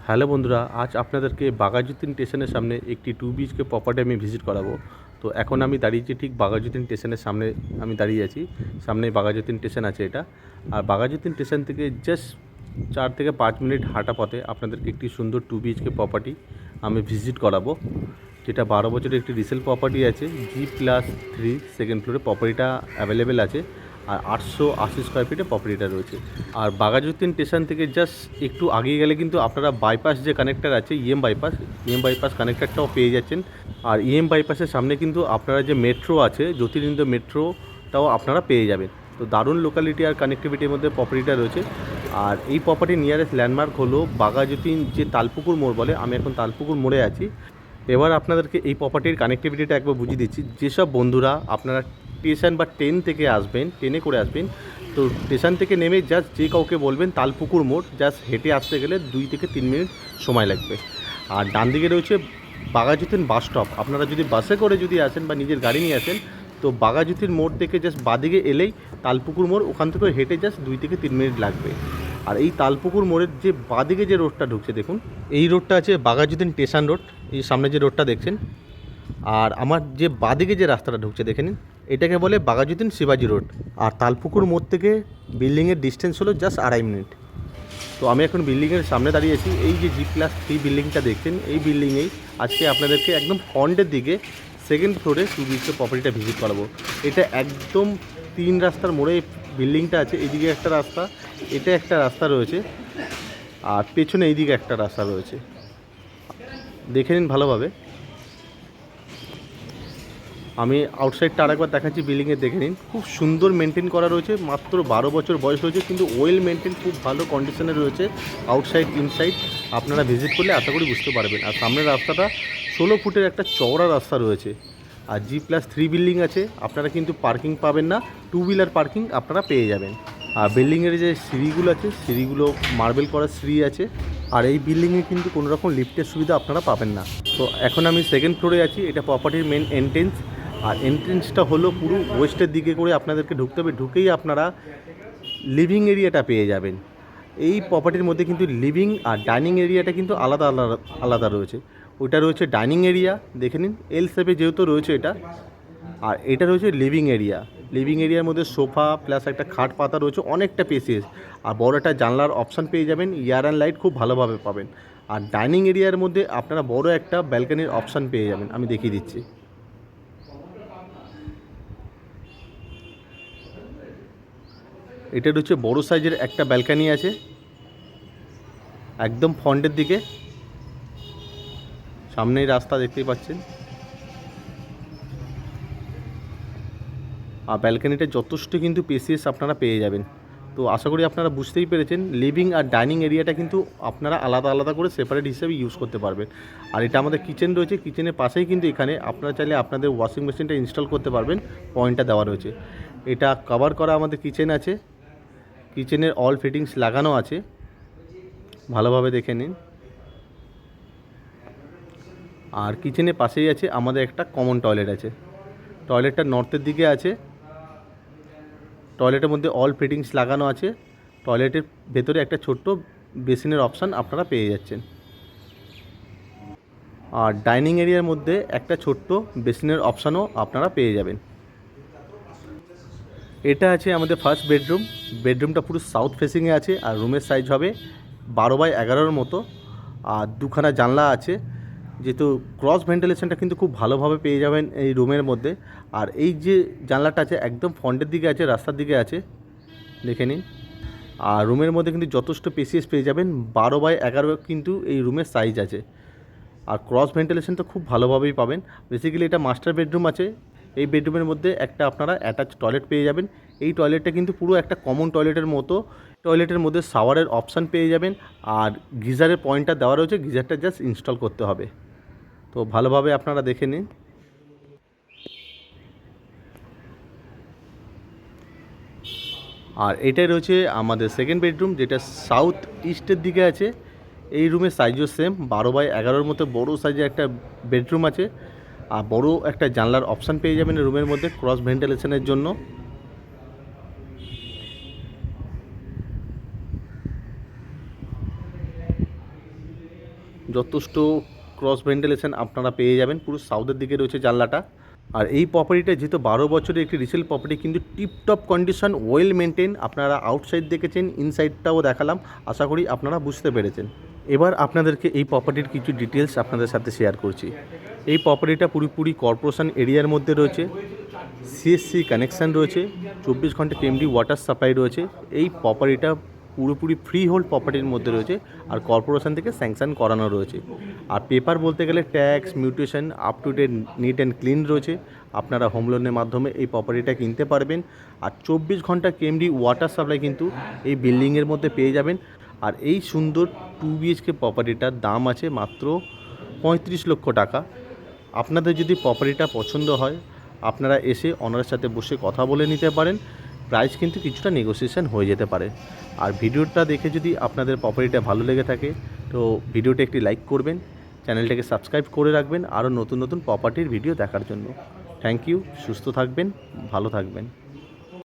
Hello বন্ধুরা, আজ আপনাদেরকে বাঘাযতীন স্টেশনের সামনে একটি 2 BHK প্রপার্টি আমি ভিজিট করাবো। তো এখন আমি দাঁড়িয়েছি ঠিক বাঘাযতীন স্টেশনের সামনে। আমি দাঁড়িয়ে আছি, সামনে বাঘাযতীন স্টেশন আছে এটা। আর বাঘাযতীন স্টেশন থেকে জাস্ট 4 থেকে 5 মিনিট হাঁটা পথে আপনাদেরকে একটি সুন্দর 2 BHK প্রপার্টি আমি ভিজিট করাবো, যেটা 12 বছরের একটি রিসেল প্রপার্টি আছে। G+3 সেকেন্ড ফ্লোরে প্রপার্টিটা অ্যাভেলেবেল আছে। আর 880 স্কোয়ার ফিটে প্রপার্টিটা রয়েছে। আর বাঘাযতীন স্টেশন থেকে জাস্ট একটু আগিয়ে গেলে কিন্তু আপনারা বাইপাস যে কানেক্টর আছে, ইএম বাইপাস কানেক্টরটাও পেয়ে যাচ্ছেন। আর ইএম বাইপাসের সামনে কিন্তু আপনারা যে মেট্রো আছে, জ্যোতির্লিঙ্গ মেট্রোটাও আপনারা পেয়ে যাবেন। তো দারুণ লোকালিটি আর কানেক্টিভিটির মধ্যে প্রপার্টিটা রয়েছে। আর এই প্রপার্টির নিয়ারেস্ট ল্যান্ডমার্ক হলো বাঘাযতীন যে তালপুকুর মোড় বলে। আমি এখন তালপুকুর মোড়ে আছি। এবার আপনাদেরকে এই প্রপার্টির কানেক্টিভিটিটা একবার বুঝিয়ে দিচ্ছি। যেসব বন্ধুরা আপনারা স্টেশন বা ট্রেন থেকে আসবেন, ট্রেনে করে আসবেন, তো স্টেশন থেকে নেমে জাস্ট যে কাউকে বলবেন তালপুকুর মোড়, জাস্ট হেঁটে আসতে গেলে 2 থেকে 3 মিনিট সময় লাগবে। আর ডান দিকে রয়েছে বাঘাযতীন বাস স্টপ। আপনারা যদি বাসে করে যদি আসেন বা নিজের গাড়ি নিয়ে আসেন, তো বাঘাযতীন মোড় থেকে জাস্ট বাদিকে এলেই তালপুকুর মোড়, ওখান থেকে হেঁটে জাস্ট 2 থেকে 3 মিনিট লাগবে। আর এই তালপুকুর মোড়ের যে বাদিকে যে রোডটা ঢুকছে দেখুন, এই রোডটা আছে বাঘাযতীন স্টেশন রোড। এই সামনে যে রোডটা দেখছেন, আর আমার যে বাদিকে যে রাস্তাটা ঢুকছে দেখে নিন, এটাকে বলে বাঘাযতীন শিবাজি রোড। আর তালপুকুর মোড় থেকে বিল্ডিংয়ের ডিস্টেন্স হলো জাস্ট 2.5 মিনিট। তো আমি এখন বিল্ডিংয়ের সামনে দাঁড়িয়েছি। এই যে G+3 বিল্ডিংটা দেখছেন, এই বিল্ডিংয়েই আজকে আপনাদেরকে একদম ফ্রন্টের দিকে সেকেন্ড ফ্লোরে 2 BHK প্রপার্টিটা ভিজিট করাবো। এটা একদম 3 রাস্তার মোড়ে বিল্ডিংটা আছে। এইদিকে একটা রাস্তা, এটা একটা রাস্তা রয়েছে, আর পেছনে এইদিকে একটা রাস্তা রয়েছে। দেখে নিন ভালোভাবে। আমি আউটসাইডটা আরেকবার দেখাচ্ছি, বিল্ডিংয়ে দেখে নিন। খুব সুন্দর মেনটেন করা রয়েছে। মাত্র 12 বছর বয়স রয়েছে, কিন্তু ওয়েল মেনটেন, খুব ভালো কন্ডিশনে রয়েছে আউটসাইড ইনসাইড। আপনারা ভিজিট করলে আশা করি বুঝতে পারবেন। আর সামনের রাস্তাটা 16 ফুটের একটা চওড়া রাস্তা রয়েছে। আর G+3 বিল্ডিং আছে, আপনারা কিন্তু পার্কিং পাবেন না, 2 হুইলার পার্কিং আপনারা পেয়ে যাবেন। আর বিল্ডিংয়ের যে সিঁড়িগুলো আছে, সিঁড়িগুলো মার্বেল করা সিঁড়ি আছে। আর এই বিল্ডিংয়ে কিন্তু কোনো রকম লিফটের সুবিধা আপনারা পাবেন না। তো এখন আমি সেকেন্ড ফ্লোরে আছি। এটা প্রপার্টির মেন এন্ট্রেন্স। আর এন্ট্রেন্সটা হলো পুরো ওয়েস্টের দিকে করে আপনাদেরকে ঢুকতে হবে। ঢুকেই আপনারা লিভিং এরিয়াটা পেয়ে যাবেন। এই প্রপার্টির মধ্যে কিন্তু লিভিং আর ডাইনিং এরিয়াটা কিন্তু আলাদা আলাদা আলাদা রয়েছে। ওইটা রয়েছে ডাইনিং এরিয়া, দেখে নিন এল শেপে যেহেতু রয়েছে এটা। আর এটা রয়েছে লিভিং এরিয়া। লিভিং এরিয়ার মধ্যে সোফা প্লাস একটা খাট পাতা রয়েছে, অনেকটা স্পেসিয়াস। আর বড় একটা জানলার অপশান পেয়ে যাবেন, এয়ার অ্যান্ড লাইট খুব ভালোভাবে পাবেন। আর ডাইনিং এরিয়ার মধ্যে আপনারা বড় একটা ব্যালকনির অপশান পেয়ে যাবেন। আমি দেখিয়ে দিচ্ছি। এটা হচ্ছে বড় সাইজের একটা ব্যালকনি আছে একদম ফ্রন্টের দিকে। সামনেই রাস্তা দেখতেই পাচ্ছেন। আর ব্যালকনিটা যথেষ্ট কিন্তু স্পেসিয়াস আপনারা পেয়ে যাবেন। তো আশা করি আপনারা বুঝতেই পেরেছেন, লিভিং আর ডাইনিং এরিয়াটা কিন্তু আপনারা আলাদা আলাদা করে সেপারেট হিসেবে ইউজ করতে পারবেন। আর এটা আমাদের কিচেন রয়েছে, কিচেনের পাশেই কিন্তু এখানে আপনারা চাইলে আপনাদের ওয়াশিং মেশিনটা ইনস্টল করতে পারবেন। পয়েন্টটা দেওয়া রয়েছে। এটা কভার করা আমাদের কিচেন আছে, কিচেনের অল ফিটিংস লাগানো আছে, ভালোভাবে দেখে নিন। আর কিচেনের পাশেই আছে আমাদের একটা কমন টয়লেট আছে। টয়লেটটা নর্থের দিকে আছে। টয়লেটের মধ্যে অল ফিটিংস লাগানো আছে। টয়লেটের ভেতরে একটা ছোট্ট বেসিনের অপশান আপনারা পেয়ে যাচ্ছেন। আর ডাইনিং এরিয়ার মধ্যে একটা ছোট্ট বেসিনের অপশানও আপনারা পেয়ে যাবেন। এটা আছে আমাদের ফার্স্ট বেডরুম। বেডরুমটা পুরো সাউথ ফেসিংয়ে আছে। আর রুমের সাইজ হবে 12x11 মতো। আর দুখানা জানলা আছে, যেহেতু ক্রস ভেন্টিলেশনটা কিন্তু খুব ভালোভাবে পেয়ে যাবেন এই রুমের মধ্যে। আর এই যে জানলাটা আছে একদম ফ্রন্টের দিকে আছে, রাস্তার দিকে আছে, দেখে নিন। আর রুমের মধ্যে কিন্তু যথেষ্ট স্পেসিয়াস পেয়ে যাবেন। 12x11 কিন্তু এই রুমের সাইজ আছে। আর ক্রস ভেন্টিলেশন তো খুব ভালোভাবেই পাবেন। বেসিক্যালি এটা মাস্টার বেডরুম আছে। এই বেডরুমের মধ্যে একটা আপনারা অ্যাটাচ টয়লেট পেয়ে যাবেন। এই টয়লেটটা কিন্তু পুরো একটা কমন টয়লেটের মতো। টয়লেটের মধ্যে শাওয়ারের অপশান পেয়ে যাবেন। আর গিজারের পয়েন্টটা দেওয়া রয়েছে, গিজারটা জাস্ট ইনস্টল করতে হবে। তো ভালোভাবে আপনারা দেখে নিন। আর এটাই রয়েছে আমাদের সেকেন্ড বেডরুম, যেটা সাউথ ইস্টের দিকে আছে। এই রুমের সাইজও সেম, 12x11 মতো বড়ো সাইজের একটা বেডরুম আছে। আর বড় একটা জানলার অপশান পেয়ে যাবেন রুমের মধ্যে ক্রস ভেন্টিলেশনের জন্য। যথেষ্ট ক্রস ভেন্টিলেশন আপনারা পেয়ে যাবেন। পুরো সাউথের দিকে রয়েছে জানলাটা। আর এই প্রপার্টিটা যেহেতু 12 বছরের একটি রিসেল প্রপার্টি, কিন্তু টিপটপ কন্ডিশন, ওয়েল মেনটেন। আপনারা আউটসাইড দেখেছেন, ইনসাইডটাও দেখালাম, আশা করি আপনারা বুঝতে পেরেছেন। এবার আপনাদেরকে এই প্রপার্টির কিছু ডিটেলস আপনাদের সাথে শেয়ার করছি। এই প্রপার্টিটা পুরোপুরি কর্পোরেশন এরিয়ার মধ্যে রয়েছে, সিএসসি কানেকশান রয়েছে, 24 ঘন্টা কেএমডি ওয়াটার সাপ্লাই রয়েছে। এই প্রপার্টিটা পুরোপুরি ফ্রি হোল্ড প্রপার্টির মধ্যে রয়েছে, আর কর্পোরেশন থেকে স্যাংশন করানো রয়েছে। আর পেপার বলতে গেলে tax, mutation up to date, neat and clean রয়েছে। আপনারা হোম লোনের মাধ্যমে এই প্রপার্টিটা কিনতে পারবেন। আর 24 ঘন্টা কেএমডি ওয়াটার সাপ্লাই কিন্তু এই বিল্ডিংয়ের মধ্যে পেয়ে যাবেন। আর এই সুন্দর 2 BHK প্রপার্টিটার দাম আছে মাত্র 35 লক্ষ টাকা। আপনাদের যদি প্রপার্টিটা পছন্দ হয়, আপনারা এসে ওনারের সাথে বসে কথা বলে নিতে পারেন। প্রাইস কিন্তু কিছুটা নেগোসিয়েশন হয়ে যেতে পারে। আর ভিডিওটা দেখে যদি আপনাদের প্রপার্টিটা ভালো লেগে থাকে, তো ভিডিওটা একটি লাইক করবেন, চ্যানেলটাকে সাবস্ক্রাইব করে রাখবেন আরও নতুন নতুন প্রপার্টির ভিডিও দেখার জন্য। Thank you. সুস্থ থাকবেন, ভালো থাকবেন।